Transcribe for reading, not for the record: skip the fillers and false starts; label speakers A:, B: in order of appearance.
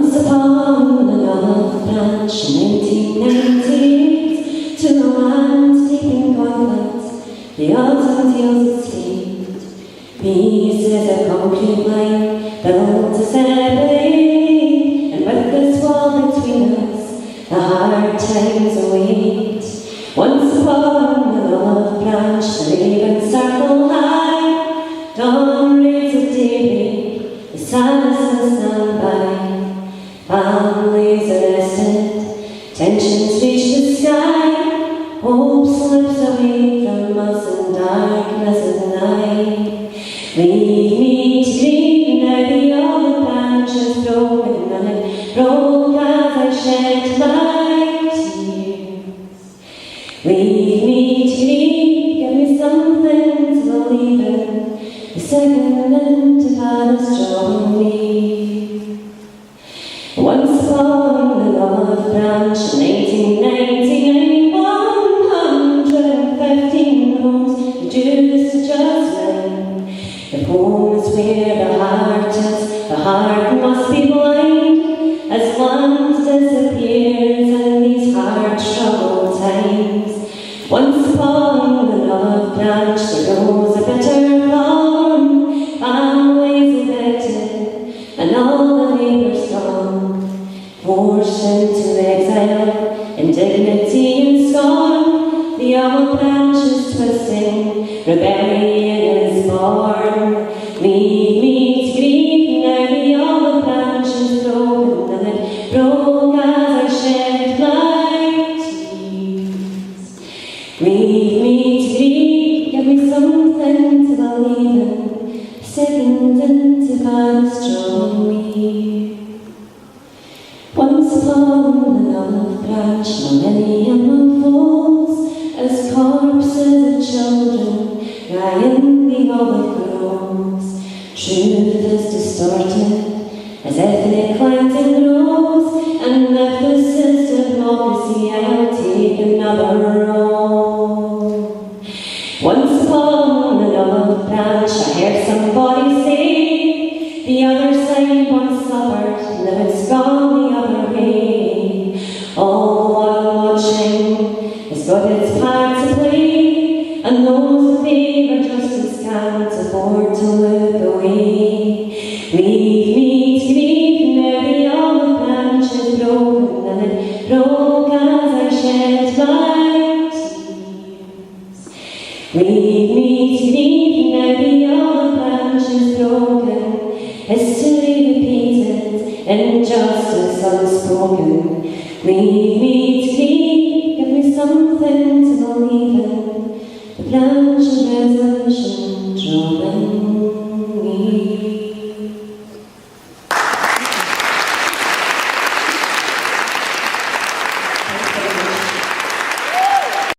A: Once upon an olive branch in 1898, to a land deep in conflict, the autumn deals its seed. Peace is a concrete line built to separate, and with this wall between us, the hard times await. Once upon an olive branch, the ravens circle high, dawn rays of daybreak, the silence will stand by. Families arrested, tensions reach the sky, hope slips away from us in darkness of night. Leave me to grieve, now the olive branch is broken, and it broke as I shed my tears. Leave me to grieve, give me something to believe in, the second intifada's drawing me. Once upon an olive branch in 1899, 115 homes reduced to just men. The poem is where the heart is, the heart must be blind, as land disappears in these hard troubled times. Once upon an olive branch there rose a bitter thorn, families evicted, and all the neighbours gone, forced into exile, indignity and scorn. The olive branch is twisting, rebellion is born. Leave me to grieve, now the olive branch is broken, and it broke as I shed my tears. Leave me to grieve, give me something to believe in, the second intifada's drawing me. Once upon an olive branch, millennium unfolds, as corpses of children lie in the olive groves. Truth is distorted, as ethnic cleansing grows, and if this is democracy, I'll take another role. Once upon an olive branch, I heard somebody say, the other side once suffered, now it's gone the other way. All while watching has got its part to play, and those who favour justice can't afford to look away. Leave me to grieve, now the olive branch is broken, and it broke as I shed my tears. Leave me to grieve, now the olive branch is broken, history repeated, injustice unspoken. Leave me to grieve, give me something to believe in, the branch of resolution drawing.